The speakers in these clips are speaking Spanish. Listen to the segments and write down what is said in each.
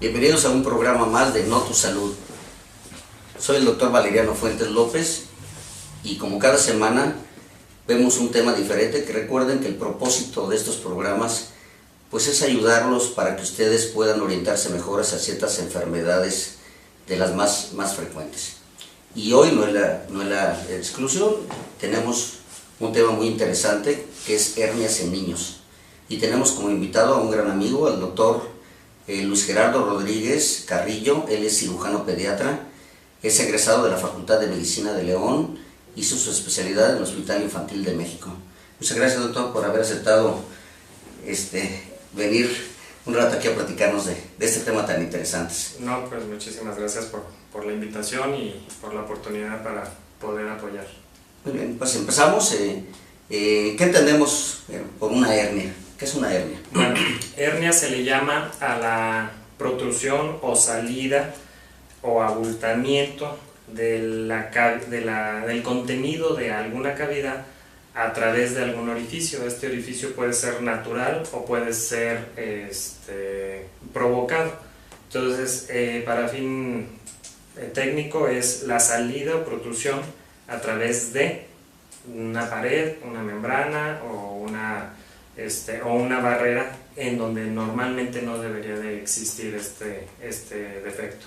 Bienvenidos a un programa más de No Tu Salud. Soy el doctor Valeriano Fuentes López y como cada semana vemos un tema diferente, que recuerden que el propósito de estos programas pues es ayudarlos para que ustedes puedan orientarse mejor hacia ciertas enfermedades de las más frecuentes. Y hoy no es la exclusión, tenemos un tema muy interesante que es hernias en niños. Y tenemos como invitado a un gran amigo, al doctor Luis Gerardo Rodríguez Carrillo. Él es cirujano pediatra, es egresado de la Facultad de Medicina de León, hizo su especialidad en el Hospital Infantil de México. Muchas gracias, doctor, por haber aceptado venir un rato aquí a platicarnos de este tema tan interesante. No, pues muchísimas gracias por la invitación y por la oportunidad para poder apoyar. Muy bien, pues empezamos. ¿Qué entendemos por una hernia? ¿Qué es una hernia? Bueno, hernia se le llama a la protrusión o salida o abultamiento del contenido de alguna cavidad a través de algún orificio. Este orificio puede ser natural o puede ser provocado. Entonces, para fin técnico es la salida o protrusión a través de una pared, una membrana o una barrera en donde normalmente no debería de existir este defecto.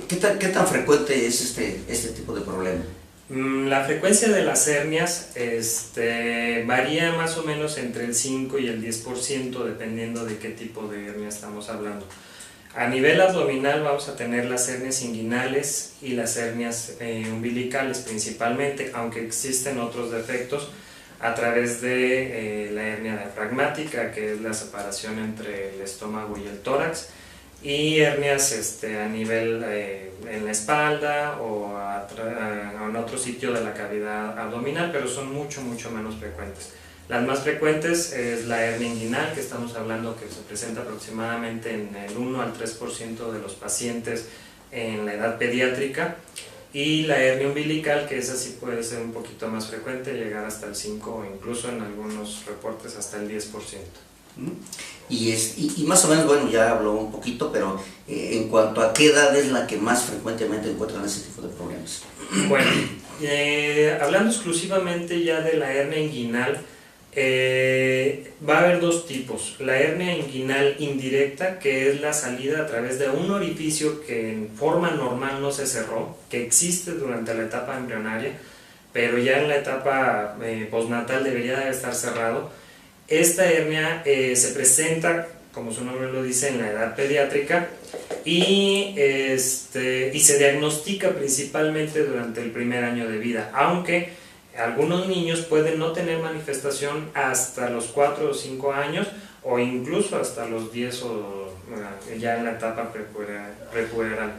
¿Qué tan frecuente es este tipo de problema? La frecuencia de las hernias varía más o menos entre el 5 y el 10% dependiendo de qué tipo de hernia estamos hablando. A nivel abdominal vamos a tener las hernias inguinales y las hernias umbilicales principalmente, aunque existen otros defectos a través de la hernia diafragmática, que es la separación entre el estómago y el tórax, y hernias a nivel en la espalda o en otro sitio de la cavidad abdominal, pero son mucho menos frecuentes. Las más frecuentes es la hernia inguinal, que estamos hablando que se presenta aproximadamente en el 1 al 3% de los pacientes en la edad pediátrica, y la hernia umbilical, que esa sí puede ser un poquito más frecuente, llegar hasta el 5% o incluso en algunos reportes hasta el 10%. Y más o menos, bueno, ya habló un poquito, pero en cuanto a qué edad es la que más frecuentemente encuentran ese tipo de problemas. Bueno, hablando exclusivamente ya de la hernia inguinal, va a haber dos tipos. La hernia inguinal indirecta, que es la salida a través de un orificio que en forma normal no se cerró, que existe durante la etapa embrionaria, pero ya en la etapa postnatal debería de estar cerrado. Esta hernia se presenta, como su nombre lo dice, en la edad pediátrica y se diagnostica principalmente durante el primer año de vida, aunque algunos niños pueden no tener manifestación hasta los 4 o 5 años o incluso hasta los 10 o ya en la etapa prepuberal.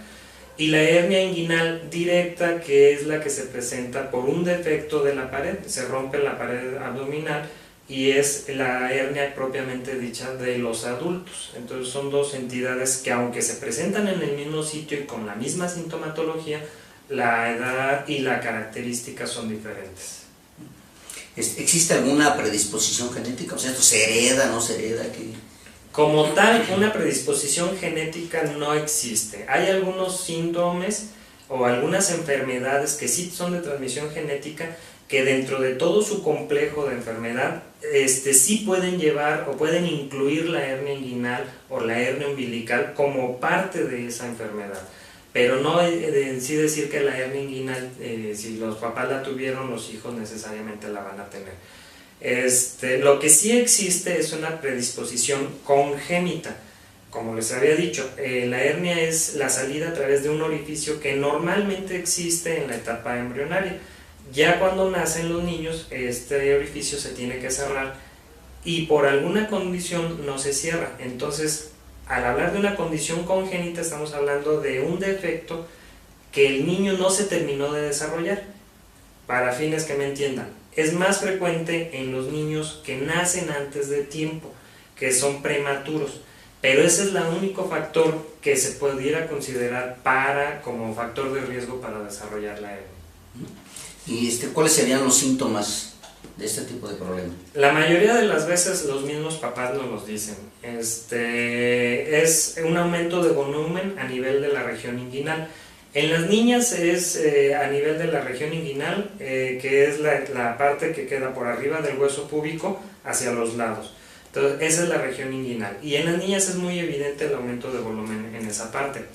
Y la hernia inguinal directa, que es la que se presenta por un defecto de la pared, se rompe la pared abdominal y es la hernia propiamente dicha de los adultos. Entonces son dos entidades que, aunque se presentan en el mismo sitio y con la misma sintomatología, la edad y la característica son diferentes. ¿Existe alguna predisposición genética? O sea, ¿esto se hereda, no se hereda? Como tal, una predisposición genética no existe. Hay algunos síndromes o algunas enfermedades que sí son de transmisión genética, que dentro de todo su complejo de enfermedad sí pueden llevar o pueden incluir la hernia inguinal o la hernia umbilical como parte de esa enfermedad. Pero no en sí decir que la hernia inguinal, si los papás la tuvieron, los hijos necesariamente la van a tener. Lo que sí existe es una predisposición congénita. Como les había dicho, la hernia es la salida a través de un orificio que normalmente existe en la etapa embrionaria. Ya cuando nacen los niños, este orificio se tiene que cerrar y por alguna condición no se cierra. Entonces, al hablar de una condición congénita, estamos hablando de un defecto que el niño no se terminó de desarrollar. Para fines que me entiendan, es más frecuente en los niños que nacen antes de tiempo, que son prematuros, pero ese es el único factor que se pudiera considerar como factor de riesgo para desarrollar la hernia. ¿Y cuáles serían los síntomas de este tipo de problema? La mayoría de las veces los mismos papás nos los dicen. Es un aumento de volumen a nivel de la región inguinal. En las niñas es a nivel de la región inguinal, que es la parte que queda por arriba del hueso púbico hacia los lados. Entonces, esa es la región inguinal. Y en las niñas es muy evidente el aumento de volumen en esa parte.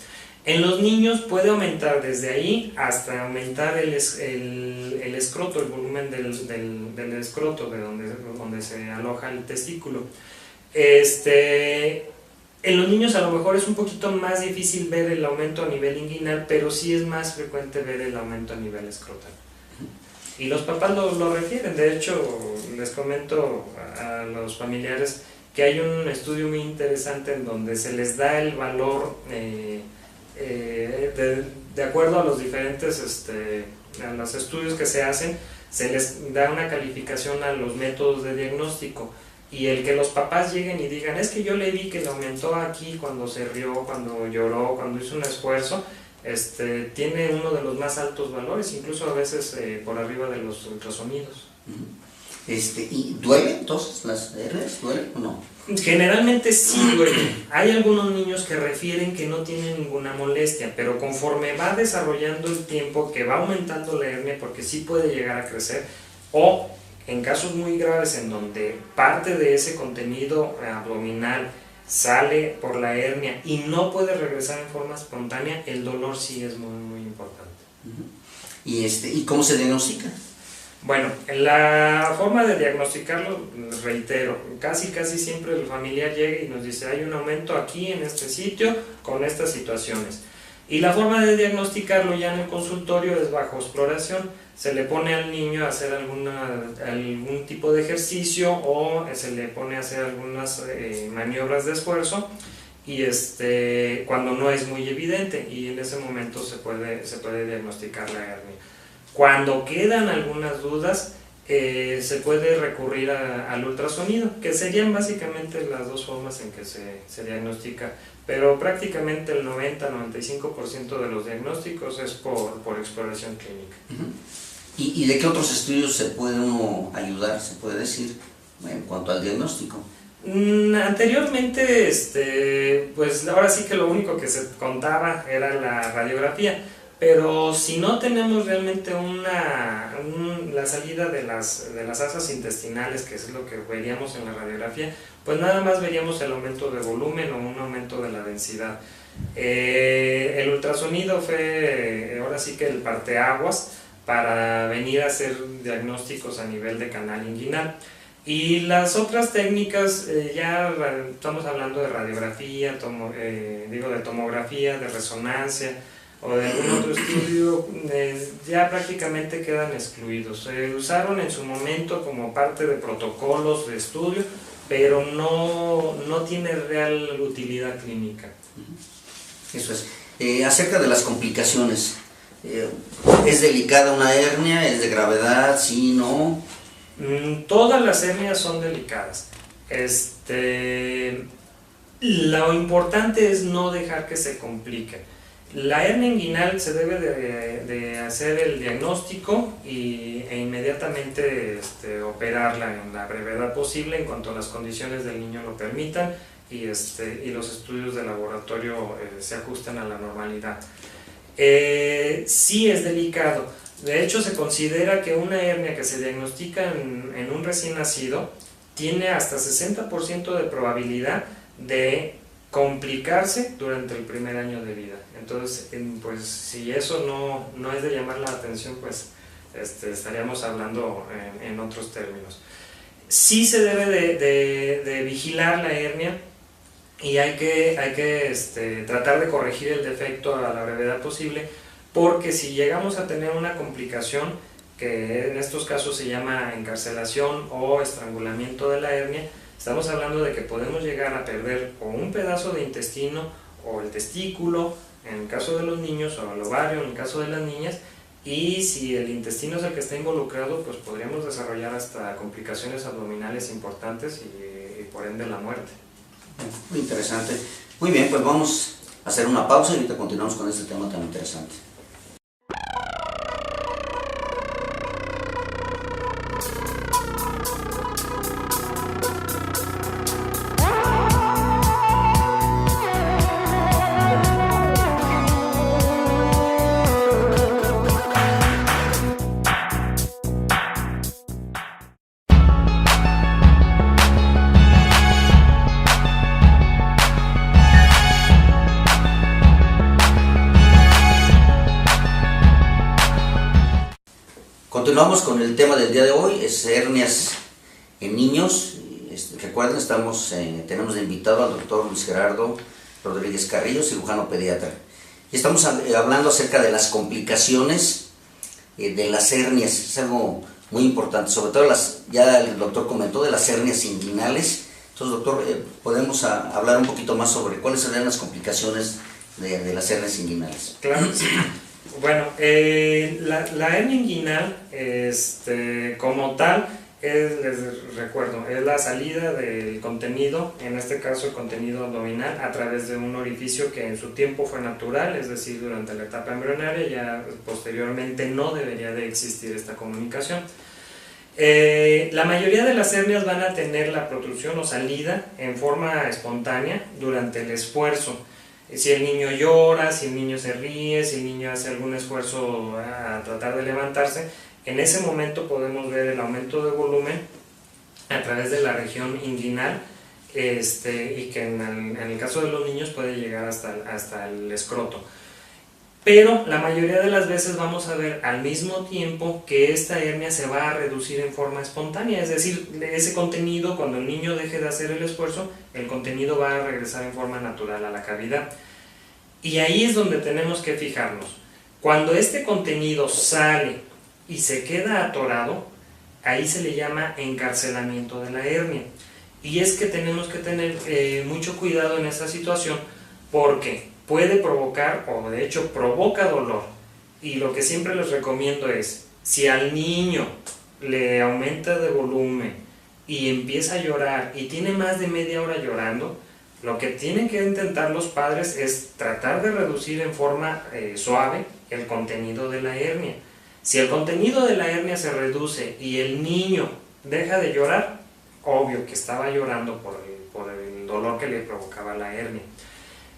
En los niños puede aumentar desde ahí hasta aumentar el escroto, el volumen del escroto, de donde se aloja el testículo. En los niños a lo mejor es un poquito más difícil ver el aumento a nivel inguinal, pero sí es más frecuente ver el aumento a nivel escrotal. Y los papás lo refieren. De hecho, les comento a los familiares que hay un estudio muy interesante en donde se les da el valor de acuerdo a los diferentes a los estudios que se hacen, se les da una calificación a los métodos de diagnóstico. Y el que los papás lleguen y digan, es que yo le vi que le aumentó aquí cuando se rió, cuando lloró, cuando hizo un esfuerzo, tiene uno de los más altos valores, incluso a veces por arriba de los ultrasonidos. ¿Y duele entonces las hernias? ¿Duele o no? Generalmente sí duele. Hay algunos niños que refieren que no tienen ninguna molestia, pero conforme va desarrollando el tiempo, que va aumentando la hernia, porque sí puede llegar a crecer, o en casos muy graves en donde parte de ese contenido abdominal sale por la hernia y no puede regresar en forma espontánea, el dolor sí es muy, muy importante. ¿Y cómo se diagnostica? Bueno, la forma de diagnosticarlo, reitero, casi siempre el familiar llega y nos dice, hay un aumento aquí en este sitio con estas situaciones. Y la forma de diagnosticarlo ya en el consultorio es bajo exploración. Se le pone al niño a hacer algún tipo de ejercicio o se le pone a hacer algunas maniobras de esfuerzo y cuando no es muy evidente, y en ese momento se puede diagnosticar la hernia. Cuando quedan algunas dudas, se puede recurrir al ultrasonido, que serían básicamente las dos formas en que se diagnostica, pero prácticamente el 90-95% de los diagnósticos es por exploración clínica. ¿Y de qué otros estudios se puede uno ayudar, se puede decir, en cuanto al diagnóstico? Anteriormente, pues ahora sí que lo único que se contaba era la radiografía, pero si no tenemos realmente la salida de las asas intestinales, que es lo que veríamos en la radiografía, pues nada más veríamos el aumento de volumen o un aumento de la densidad. El ultrasonido fue ahora sí que el parteaguas para venir a hacer diagnósticos a nivel de canal inguinal. Y las otras técnicas, ya estamos hablando de radiografía, de tomografía, de resonancia o de algún otro estudio, ya prácticamente quedan excluidos. Se usaron en su momento como parte de protocolos de estudio, pero no tiene real utilidad clínica. Eso es. Acerca de las complicaciones, ¿es delicada una hernia? ¿Es de gravedad? ¿Sí? ¿No? Todas las hernias son delicadas. Lo importante es no dejar que se compliquen. La hernia inguinal se debe de hacer el diagnóstico e inmediatamente operarla en la brevedad posible en cuanto las condiciones del niño lo permitan y los estudios de laboratorio se ajustan a la normalidad. Sí es delicado. De hecho, se considera que una hernia que se diagnostica en un recién nacido tiene hasta 60% de probabilidad de complicarse durante el primer año de vida. Entonces, pues si eso no es de llamar la atención, pues estaríamos hablando en otros términos. Sí se debe de vigilar la hernia y hay que tratar de corregir el defecto a la brevedad posible, porque si llegamos a tener una complicación, que en estos casos se llama encarcelación o estrangulamiento de la hernia, estamos hablando de que podemos llegar a perder o un pedazo de intestino o el testículo, en el caso de los niños, o el ovario en el caso de las niñas, y si el intestino es el que está involucrado, pues podríamos desarrollar hasta complicaciones abdominales importantes y por ende la muerte. Muy interesante. Muy bien, pues vamos a hacer una pausa y ahorita continuamos con este tema tan interesante. Continuamos con el tema del día de hoy, es hernias en niños. Recuerden, tenemos de invitado al doctor Luis Gerardo Rodríguez Carrillo, cirujano pediatra. Y estamos hablando acerca de las complicaciones de las hernias. Es algo muy importante, sobre todo ya el doctor comentó de las hernias inguinales. Entonces, doctor, podemos hablar un poquito más sobre cuáles serían las complicaciones de las hernias inguinales. Claro que sí. Bueno, la hernia inguinal, como tal, les recuerdo, es la salida del contenido, en este caso el contenido abdominal, a través de un orificio que en su tiempo fue natural, es decir, durante la etapa embrionaria. Ya posteriormente no debería de existir esta comunicación. La mayoría de las hernias van a tener la protrusión o salida en forma espontánea durante el esfuerzo. Si el niño llora, si el niño se ríe, si el niño hace algún esfuerzo a tratar de levantarse, en ese momento podemos ver el aumento de volumen a través de la región inguinal, y que en el caso de los niños puede llegar hasta el escroto. Pero la mayoría de las veces vamos a ver al mismo tiempo que esta hernia se va a reducir en forma espontánea, es decir, ese contenido, cuando el niño deje de hacer el esfuerzo, el contenido va a regresar en forma natural a la cavidad. Y ahí es donde tenemos que fijarnos. Cuando este contenido sale y se queda atorado, ahí se le llama encarcelamiento de la hernia. Y es que tenemos que tener mucho cuidado en esta situación, porque puede provocar, o de hecho provoca dolor. Y lo que siempre les recomiendo es, si al niño le aumenta de volumen y empieza a llorar y tiene más de media hora llorando, lo que tienen que intentar los padres es tratar de reducir en forma suave el contenido de la hernia. Si el contenido de la hernia se reduce y el niño deja de llorar, obvio que estaba llorando por el dolor que le provocaba la hernia.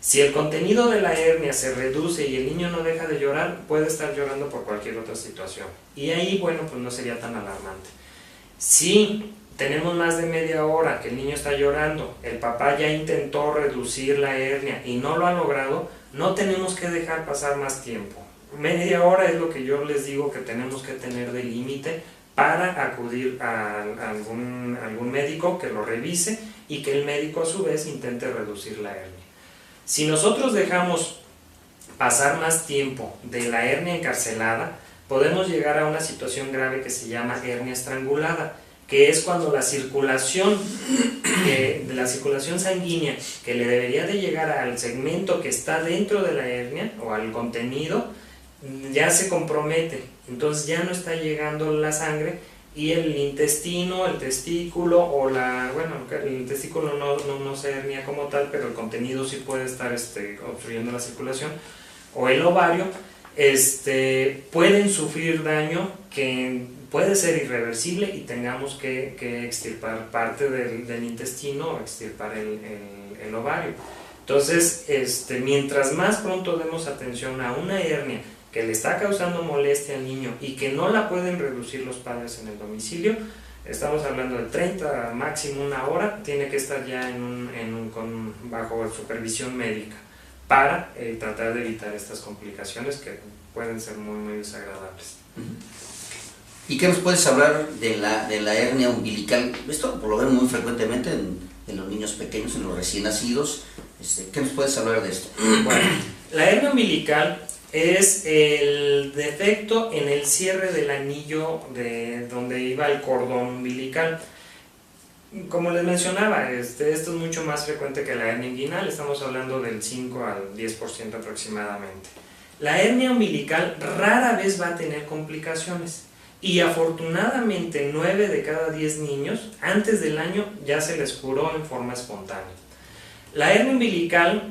Si el contenido de la hernia se reduce y el niño no deja de llorar, puede estar llorando por cualquier otra situación. Y ahí, bueno, pues no sería tan alarmante. Si tenemos más de media hora que el niño está llorando, el papá ya intentó reducir la hernia y no lo ha logrado, no tenemos que dejar pasar más tiempo. Media hora es lo que yo les digo que tenemos que tener de límite para acudir a algún médico que lo revise y que el médico a su vez intente reducir la hernia. Si nosotros dejamos pasar más tiempo de la hernia encarcelada, podemos llegar a una situación grave que se llama hernia estrangulada, que es cuando la circulación sanguínea que le debería de llegar al segmento que está dentro de la hernia o al contenido, ya se compromete. Entonces ya no está llegando la sangre y el intestino, el testículo el testículo no se hernia como tal, pero el contenido sí puede estar obstruyendo la circulación, o el ovario, pueden sufrir daño que puede ser irreversible y tengamos que extirpar parte del intestino o extirpar el ovario. Entonces, mientras más pronto demos atención a una hernia que le está causando molestia al niño y que no la pueden reducir los padres en el domicilio, estamos hablando de 30, máximo una hora, tiene que estar ya bajo supervisión médica para tratar de evitar estas complicaciones que pueden ser muy, muy desagradables. ¿Y qué nos puedes hablar de la hernia umbilical? Esto lo vemos muy frecuentemente en los niños pequeños, en los recién nacidos. ¿Qué nos puedes hablar de esto? Bueno, la hernia umbilical es el defecto en el cierre del anillo de donde iba el cordón umbilical. Como les mencionaba, esto es mucho más frecuente que la hernia inguinal, estamos hablando del 5 al 10% aproximadamente. La hernia umbilical rara vez va a tener complicaciones y afortunadamente 9 de cada 10 niños antes del año ya se les curó en forma espontánea. La hernia umbilical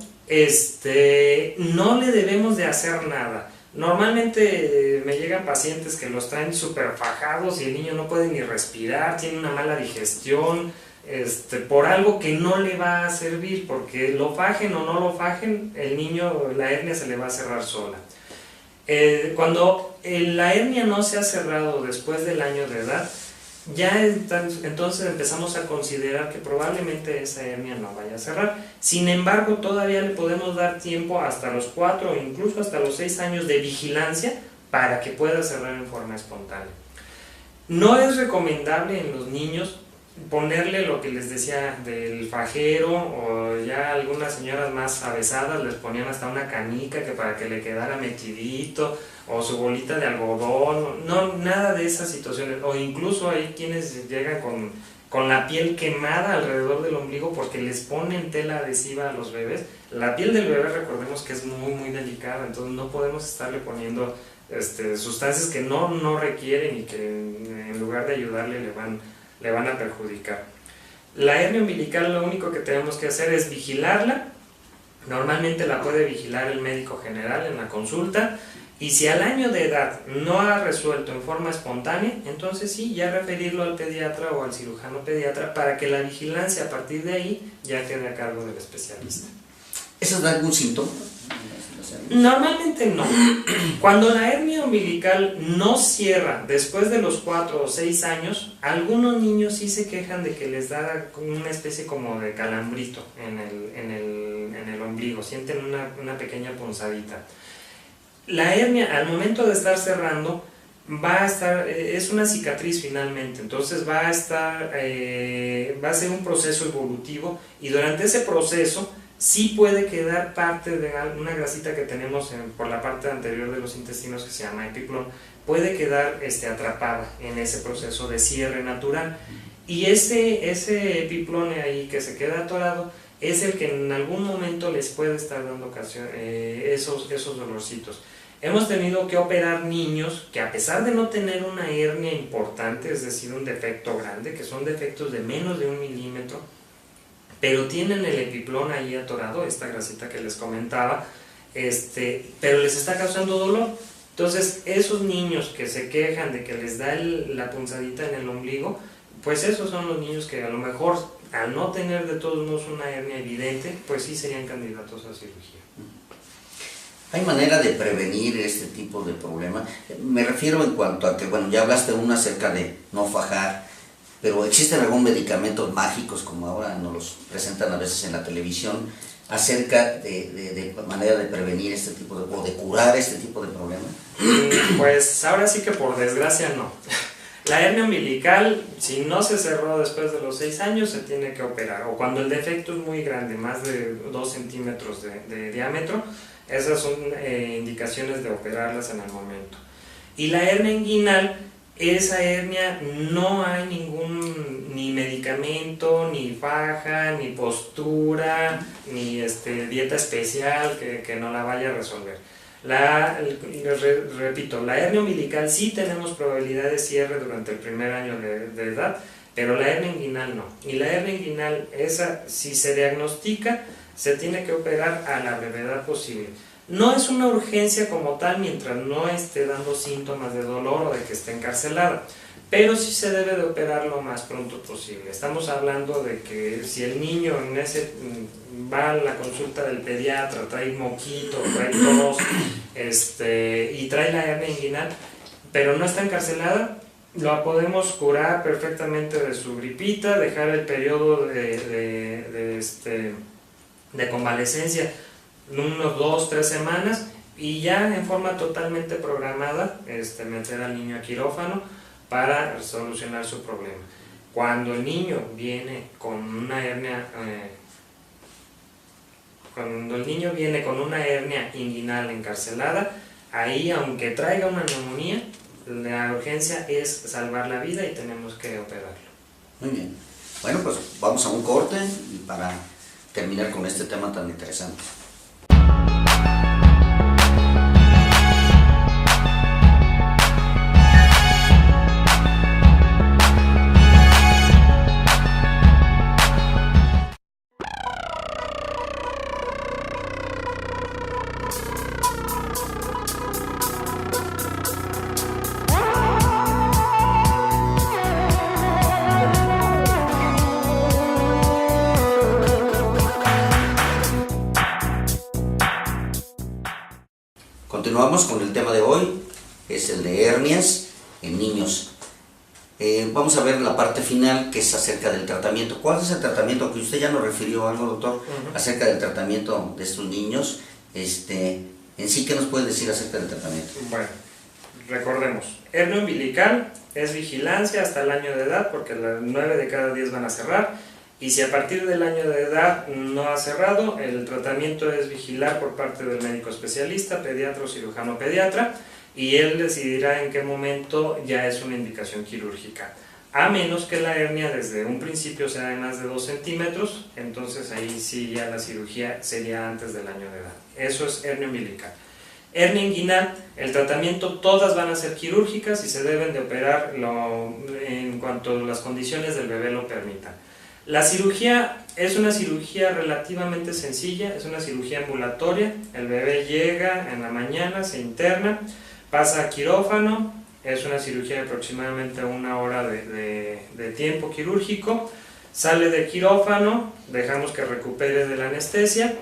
no le debemos de hacer nada. Normalmente me llegan pacientes que los traen súper fajados y el niño no puede ni respirar, tiene una mala digestión, por algo que no le va a servir, porque lo fajen o no lo fajen, el niño, la hernia se le va a cerrar sola. Cuando la hernia no se ha cerrado después del año de edad, ya entonces empezamos a considerar que probablemente esa hernia no vaya a cerrar. Sin embargo, todavía le podemos dar tiempo hasta los 4 o incluso hasta los 6 años de vigilancia para que pueda cerrar en forma espontánea. No es recomendable en los niños ponerle lo que les decía del fajero, o ya algunas señoras más avesadas les ponían hasta una canica que para que le quedara metidito, o su bolita de algodón, no, nada de esas situaciones. O incluso hay quienes llegan con la piel quemada alrededor del ombligo porque les ponen tela adhesiva a los bebés. La piel del bebé, recordemos que es muy muy delicada, entonces no podemos estarle poniendo sustancias que no requieren y que en lugar de ayudarle le van a perjudicar. La hernia umbilical, lo único que tenemos que hacer es vigilarla. Normalmente la puede vigilar el médico general en la consulta, y si al año de edad no ha resuelto en forma espontánea, entonces sí, ya referirlo al pediatra o al cirujano pediatra para que la vigilancia a partir de ahí ya quede a cargo del especialista. ¿Eso da algún síntoma? Normalmente no. Cuando la hernia umbilical no cierra después de los 4 o 6 años, algunos niños sí se quejan de que les da una especie como de calambrito en el ombligo, sienten una pequeña punzadita. La hernia, al momento de estar cerrando, va a estar, es una cicatriz finalmente, entonces va a ser un proceso evolutivo, y durante ese proceso sí puede quedar parte de una grasita que tenemos por la parte anterior de los intestinos, que se llama epiplón, puede quedar atrapada en ese proceso de cierre natural, y ese epiplón ahí que se queda atorado es el que en algún momento les puede estar dando esos dolorcitos. Hemos tenido que operar niños que, a pesar de no tener una hernia importante, es decir, un defecto grande, que son defectos de menos de 1 milímetro, pero tienen el epiplón ahí atorado, esta grasita que les comentaba, pero les está causando dolor. Entonces, esos niños que se quejan de que les da la punzadita en el ombligo, pues esos son los niños que a lo mejor, al no tener de todos modos una hernia evidente, pues sí serían candidatos a cirugía. ¿Hay manera de prevenir este tipo de problema? Me refiero en cuanto a que, bueno, ya hablaste uno acerca de no fajar, pero ¿existen algún medicamentos mágicos, como ahora nos los presentan a veces en la televisión, acerca de manera de prevenir este tipo o de curar este tipo de problemas? Pues ahora sí que por desgracia no. La hernia umbilical, si no se cerró después de los 6 años, se tiene que operar, o cuando el defecto es muy grande, más de 2 centímetros de diámetro, esas son indicaciones de operarlas en el momento. Y la hernia inguinal, esa hernia no hay ni medicamento, ni faja, ni postura, ni dieta especial que no la vaya a resolver. Repito, la hernia umbilical sí tenemos probabilidad de cierre durante el primer año de edad, pero la hernia inguinal no. Y la hernia inguinal, esa, si se diagnostica, se tiene que operar a la brevedad posible. No es una urgencia como tal mientras no esté dando síntomas de dolor o de que esté encarcelada, pero sí se debe de operar lo más pronto posible. Estamos hablando de que si el niño va a la consulta del pediatra, trae moquito, trae tos, y trae la hernia inguinal, pero no está encarcelada, lo podemos curar perfectamente de su gripita, dejar el periodo de convalecencia unos 2-3 semanas, y ya en forma totalmente programada meter al niño a quirófano para solucionar su problema. Cuando el niño viene con una hernia inguinal encarcelada, ahí, aunque traiga una neumonía, la urgencia es salvar la vida y tenemos que operarlo. Muy bien. Bueno, pues vamos a un corte y para terminar con este tema tan interesante. Continuamos con el tema de hoy, es el de hernias en niños. Vamos a ver la parte final, que es acerca del tratamiento. ¿Cuál es el tratamiento? Que usted ya nos refirió algo, doctor, acerca del tratamiento de estos niños. En sí, ¿qué nos puede decir acerca del tratamiento? Bueno, recordemos, hernia umbilical es vigilancia hasta el año de edad, porque 9 de cada 10 van a cerrar, y si a partir del año de edad no ha cerrado, el tratamiento es vigilar por parte del médico especialista, pediatra o cirujano pediatra, y él decidirá en qué momento ya es una indicación quirúrgica. A menos que la hernia desde un principio sea de más de 2 centímetros, entonces ahí sí ya la cirugía sería antes del año de edad. Eso es hernia umbilical. Hernia inguinal, el tratamiento todas van a ser quirúrgicas y se deben de operar en cuanto las condiciones del bebé lo permitan. La cirugía es una cirugía relativamente sencilla, es una cirugía ambulatoria. El bebé llega en la mañana, se interna, pasa a quirófano, es una cirugía de aproximadamente 1 hora de tiempo quirúrgico, sale de quirófano, dejamos que recupere de la anestesia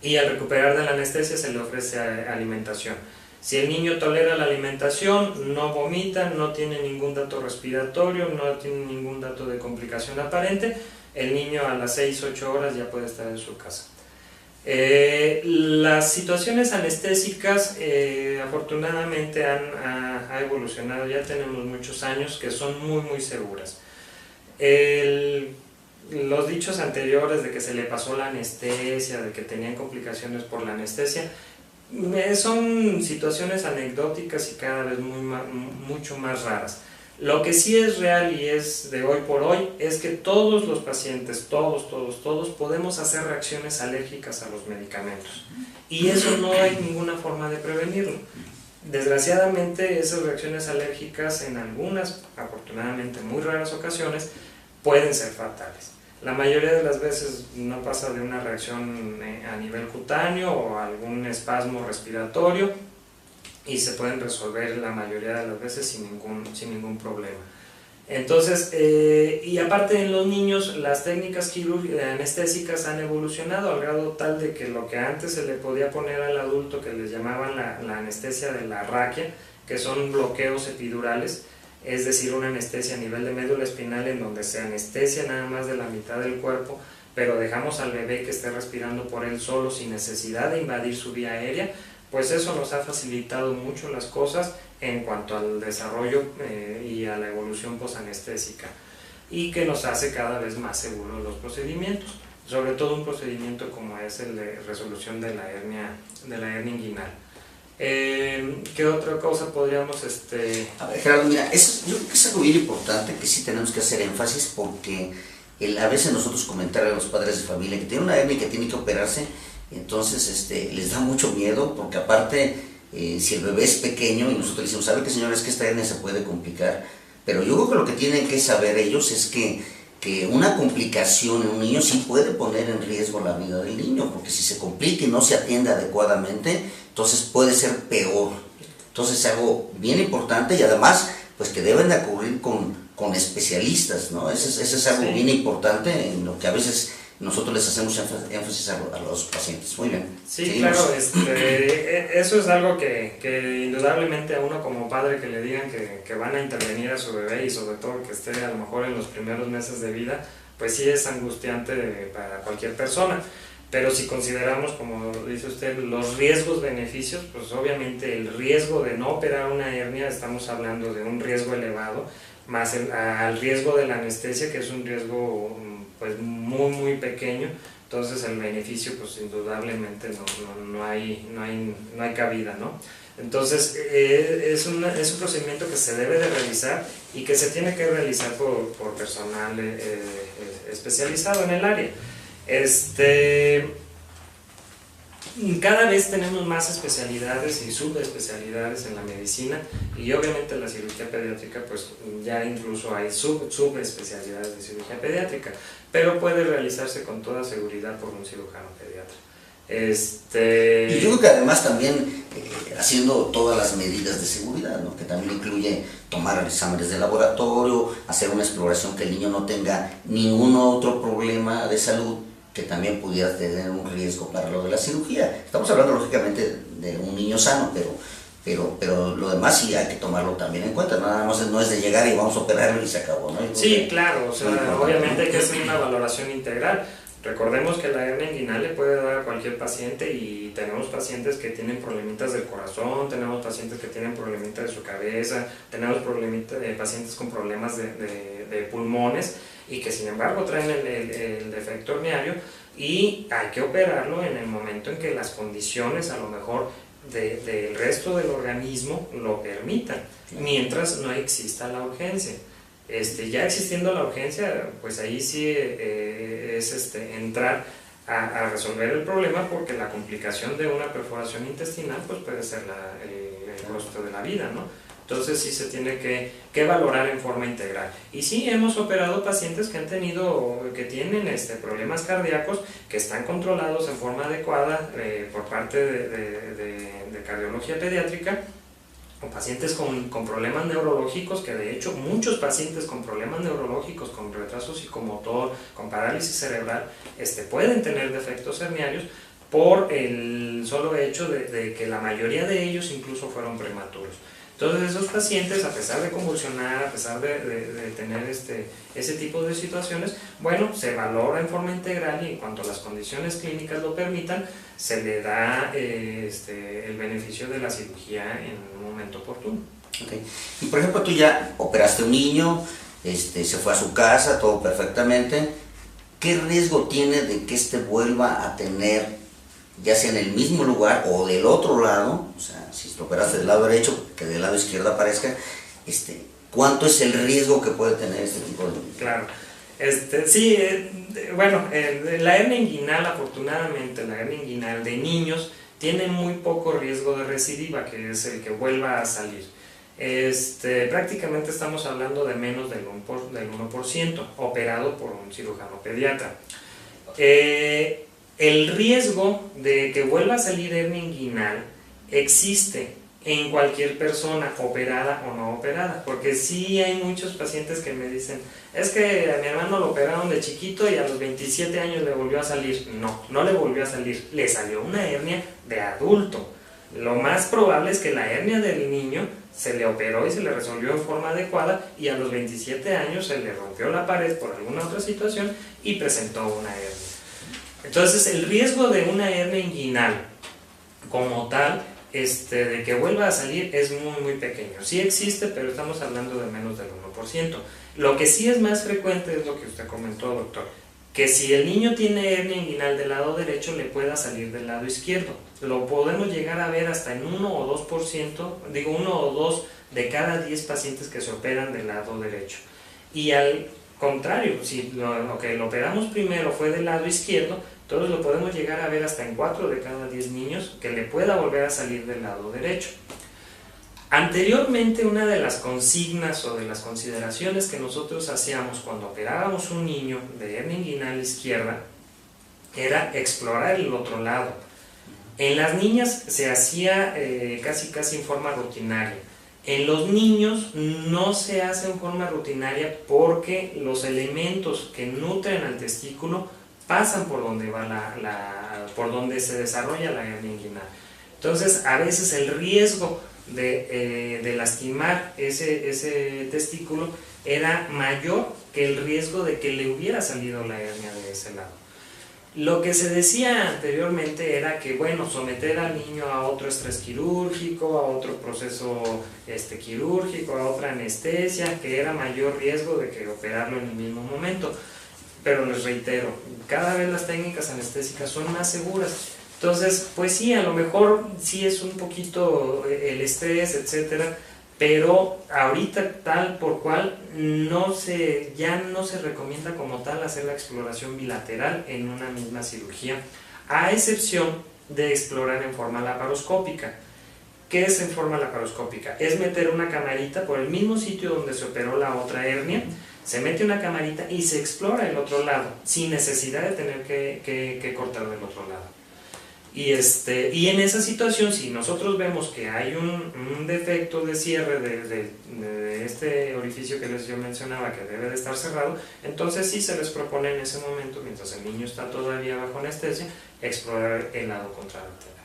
y al recuperar de la anestesia se le ofrece alimentación. Si el niño tolera la alimentación, no vomita, no tiene ningún dato respiratorio, no tiene ningún dato de complicación aparente, el niño a las 6-8 horas ya puede estar en su casa. Las situaciones anestésicas afortunadamente ha evolucionado, ya tenemos muchos años que son muy seguras. Los dichos anteriores de que se le pasó la anestesia, de que tenían complicaciones por la anestesia, son situaciones anecdóticas y cada vez mucho más raras. Lo que sí es real y es de hoy por hoy es que todos los pacientes, todos podemos hacer reacciones alérgicas a los medicamentos y eso no hay ninguna forma de prevenirlo. Desgraciadamente esas reacciones alérgicas en algunas, afortunadamente muy raras ocasiones, pueden ser fatales. La mayoría de las veces no pasa de una reacción a nivel cutáneo o algún espasmo respiratorio y se pueden resolver la mayoría de las veces sin ningún problema. Entonces, y aparte en los niños las técnicas anestésicas han evolucionado al grado tal de que lo que antes se le podía poner al adulto, que les llamaban la anestesia de la raquia, que son bloqueos epidurales, es decir, una anestesia a nivel de médula espinal en donde se anestesia nada más de la mitad del cuerpo, pero dejamos al bebé que esté respirando por él solo sin necesidad de invadir su vía aérea, pues eso nos ha facilitado mucho las cosas en cuanto al desarrollo y a la evolución posanestésica y que nos hace cada vez más seguros los procedimientos, sobre todo un procedimiento como es el de resolución de la hernia inguinal. ¿Qué otra cosa podríamos...? A ver, Gerardo, mira, yo creo que es algo bien importante que sí tenemos que hacer énfasis porque a veces nosotros comentar a los padres de familia que tienen una hernia y que tienen que operarse, entonces les da mucho miedo porque aparte si el bebé es pequeño y nosotros decimos, ¿sabe qué, señor? Es que esta hernia se puede complicar, pero yo creo que lo que tienen que saber ellos es que una complicación en un niño sí puede poner en riesgo la vida del niño, porque si se complica y no se atiende adecuadamente, entonces puede ser peor. Entonces es algo bien importante y además pues que deben de acudir con especialistas, ¿no? Eso es algo bien importante en lo que a veces nosotros les hacemos énfasis a los pacientes. Muy bien. Sí, ¿seguimos? claro, eso es algo que indudablemente a uno como padre que le digan que van a intervenir a su bebé y sobre todo que esté a lo mejor en los primeros meses de vida, pues sí es angustiante para cualquier persona. Pero si consideramos, como dice usted, los riesgos-beneficios, pues obviamente el riesgo de no operar una hernia, estamos hablando de un riesgo elevado, más al riesgo de la anestesia, que es un riesgo pues muy pequeño. Entonces el beneficio pues indudablemente no hay cabida, ¿no? Entonces es un procedimiento que se debe de realizar y que se tiene que realizar por personal especializado en el área. Cada vez tenemos más especialidades y subespecialidades en la medicina y obviamente la cirugía pediátrica pues ya incluso hay subespecialidades de cirugía pediátrica, pero puede realizarse con toda seguridad por un cirujano pediatra. Y yo creo que además también haciendo todas las medidas de seguridad, ¿no? Que también incluye tomar exámenes de laboratorio, hacer una exploración que el niño no tenga ningún otro problema de salud que también pudiera tener un riesgo para lo de la cirugía. Estamos hablando lógicamente de un niño sano, pero lo demás sí hay que tomarlo también en cuenta, nada más no es de llegar y vamos a operarlo y se acabó, ¿no? Sí, claro, o sea, obviamente hay que hacer una valoración integral. Recordemos que la hernia inguinal le puede dar a cualquier paciente y tenemos pacientes que tienen problemitas del corazón, tenemos pacientes que tienen problemitas de su cabeza, tenemos pacientes con problemas de pulmones y que sin embargo traen el defecto herniario y hay que operarlo en el momento en que las condiciones a lo mejor del resto del organismo lo permitan, mientras no exista la urgencia. Ya existiendo la urgencia, pues ahí sí es entrar a resolver el problema, porque la complicación de una perforación intestinal pues puede ser el costo de la vida, ¿no? Entonces sí se tiene que valorar en forma integral. Y sí hemos operado pacientes que tienen problemas cardíacos que están controlados en forma adecuada por parte de cardiología pediátrica, o pacientes con problemas neurológicos, que de hecho muchos pacientes con problemas neurológicos, con retraso psicomotor, con parálisis cerebral, pueden tener defectos herniarios por el solo hecho de que la mayoría de ellos incluso fueron prematuros. Entonces esos pacientes, a pesar de convulsionar, a pesar de tener ese tipo de situaciones, bueno, se valora en forma integral y en cuanto las condiciones clínicas lo permitan, se le da el beneficio de la cirugía en un momento oportuno. Okay. Y por ejemplo, tú ya operaste un niño, se fue a su casa, todo perfectamente. ¿Qué riesgo tiene de que vuelva a tener, ya sea en el mismo lugar o del otro lado? O sea, si te operaste del lado derecho, que del lado izquierdo aparezca, ¿cuánto es el riesgo que puede tener este tipo de niños? Claro, sí, bueno, la hernia inguinal, afortunadamente, la hernia inguinal de niños tiene muy poco riesgo de recidiva, que es el que vuelva a salir. Prácticamente estamos hablando de menos del 1% operado por un cirujano pediatra. El riesgo de que vuelva a salir hernia inguinal existe en cualquier persona, operada o no operada, porque sí hay muchos pacientes que me dicen, es que a mi hermano lo operaron de chiquito y a los 27 años le volvió a salir. No le volvió a salir, le salió una hernia de adulto. Lo más probable es que la hernia del niño se le operó y se le resolvió en forma adecuada y a los 27 años se le rompió la pared por alguna otra situación y presentó una hernia. Entonces el riesgo de una hernia inguinal como tal, de que vuelva a salir, es muy muy pequeño. Sí existe, pero estamos hablando de menos del 1%. Lo que sí es más frecuente es lo que usted comentó, doctor, que si el niño tiene hernia inguinal del lado derecho, le pueda salir del lado izquierdo. Lo podemos llegar a ver hasta en 1 o 2 de cada 10 pacientes que se operan del lado derecho. Y al contrario, si lo que lo operamos primero fue del lado izquierdo, entonces lo podemos llegar a ver hasta en 4 de cada 10 niños que le pueda volver a salir del lado derecho. Anteriormente, una de las consignas o de las consideraciones que nosotros hacíamos cuando operábamos un niño de hernia inguinal izquierda era explorar el otro lado. En las niñas se hacía casi en forma rutinaria. En los niños no se hace en forma rutinaria porque los elementos que nutren al testículo pasan por donde por donde se desarrolla la hernia inguinal. Entonces, a veces el riesgo de lastimar ese testículo era mayor que el riesgo de que le hubiera salido la hernia de ese lado. Lo que se decía anteriormente era que, bueno, someter al niño a otro estrés quirúrgico, a otro proceso quirúrgico, a otra anestesia, que era mayor riesgo de que operarlo en el mismo momento. Pero les reitero, cada vez las técnicas anestésicas son más seguras. Entonces, pues sí, a lo mejor sí es un poquito el estrés, etcétera, pero ahorita tal por cual ya no se recomienda como tal hacer la exploración bilateral en una misma cirugía, a excepción de explorar en forma laparoscópica. ¿Qué es en forma laparoscópica? Es meter una camarita por el mismo sitio donde se operó la otra hernia, se mete una camarita y se explora el otro lado, sin necesidad de tener que cortar del otro lado. Y en esa situación, si nosotros vemos que hay un defecto de cierre de este orificio que yo mencionaba, que debe de estar cerrado, entonces sí se les propone en ese momento, mientras el niño está todavía bajo anestesia, explorar el lado contralateral.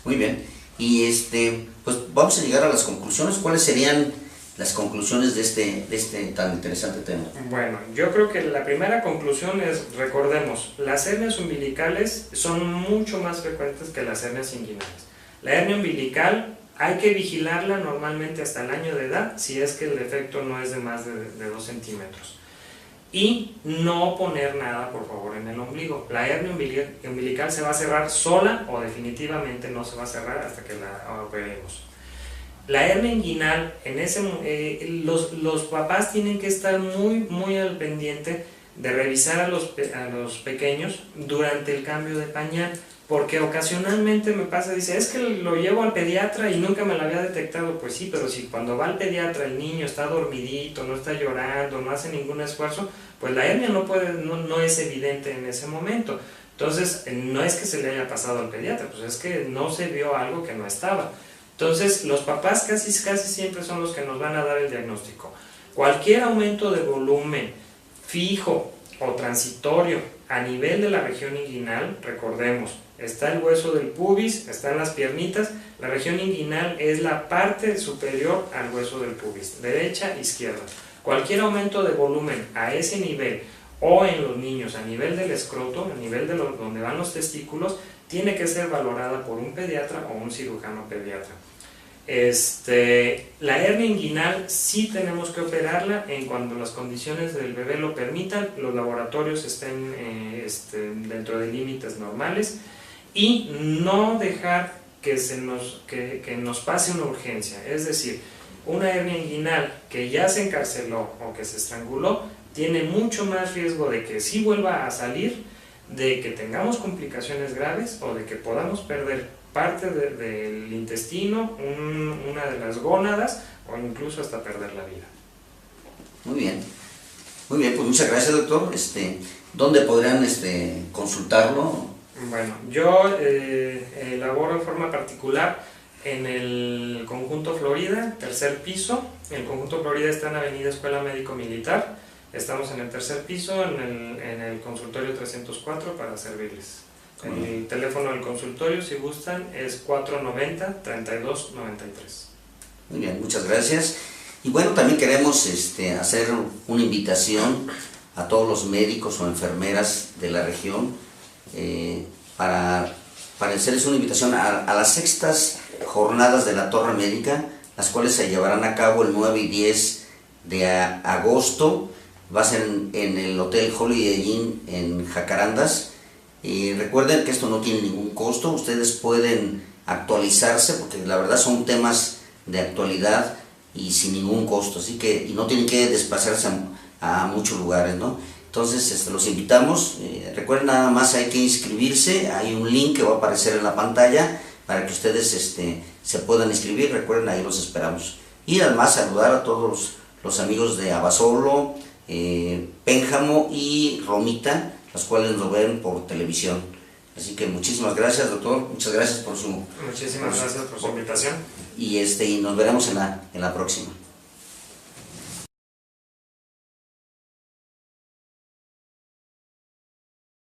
Muy bien. Y pues vamos a llegar a las conclusiones. ¿Cuáles serían las conclusiones de este tan interesante tema. Bueno, yo creo que la primera conclusión es, recordemos, las hernias umbilicales son mucho más frecuentes que las hernias inguinales. La hernia umbilical hay que vigilarla normalmente hasta el año de edad, si es que el defecto no es de más de 2 centímetros. Y no poner nada, por favor, en el ombligo. La hernia umbilical se va a cerrar sola o definitivamente no se va a cerrar hasta que la operemos. La hernia inguinal, los papás tienen que estar muy al pendiente de revisar a los pequeños durante el cambio de pañal, porque ocasionalmente me pasa, dice, es que lo llevo al pediatra y nunca me lo había detectado. Pues sí, pero si cuando va al pediatra el niño está dormidito, no está llorando, no hace ningún esfuerzo, pues la hernia no es evidente en ese momento. Entonces, no es que se le haya pasado al pediatra, pues es que no se vio algo que no estaba. Entonces, los papás casi siempre son los que nos van a dar el diagnóstico. Cualquier aumento de volumen fijo o transitorio a nivel de la región inguinal, recordemos, está el hueso del pubis, están las piernitas, la región inguinal es la parte superior al hueso del pubis, derecha, izquierda. Cualquier aumento de volumen a ese nivel o en los niños a nivel del escroto, a nivel de donde van los testículos, tiene que ser valorada por un pediatra o un cirujano pediatra. La hernia inguinal sí tenemos que operarla en cuando las condiciones del bebé lo permitan, los laboratorios estén dentro de límites normales, y no dejar que nos pase una urgencia. Es decir, una hernia inguinal que ya se encarceló o que se estranguló tiene mucho más riesgo de que sí vuelva a salir, de que tengamos complicaciones graves o de que podamos perder parte del intestino, una de las gónadas o incluso hasta perder la vida. Muy bien, pues muchas gracias, doctor. ¿Dónde podrían consultarlo? Bueno, yo elaboro en forma particular en el Conjunto Florida, tercer piso. El Conjunto Florida está en Avenida Escuela Médico Militar. Estamos en el tercer piso, en el consultorio 304 para servirles. El teléfono del consultorio, si gustan, es 490-3293. Muy bien, muchas gracias. Y bueno, también queremos hacer una invitación a todos los médicos o enfermeras de la región para hacerles una invitación a las sextas jornadas de la Torre Médica, las cuales se llevarán a cabo el 9 y 10 de agosto. Va a ser en el Hotel Holiday Inn en Jacarandas. Recuerden que esto no tiene ningún costo, ustedes pueden actualizarse porque la verdad son temas de actualidad y sin ningún costo, así que no tienen que desplazarse a muchos lugares, ¿no? Entonces los invitamos. Recuerden, nada más hay que inscribirse, hay un link que va a aparecer en la pantalla para que ustedes se puedan inscribir. Recuerden, ahí los esperamos. Y además saludar a todos los amigos de Abasolo, Pénjamo y Romita, los cuales nos ven por televisión. Así que muchísimas gracias, doctor. Muchas gracias por su invitación. Y nos veremos en la próxima.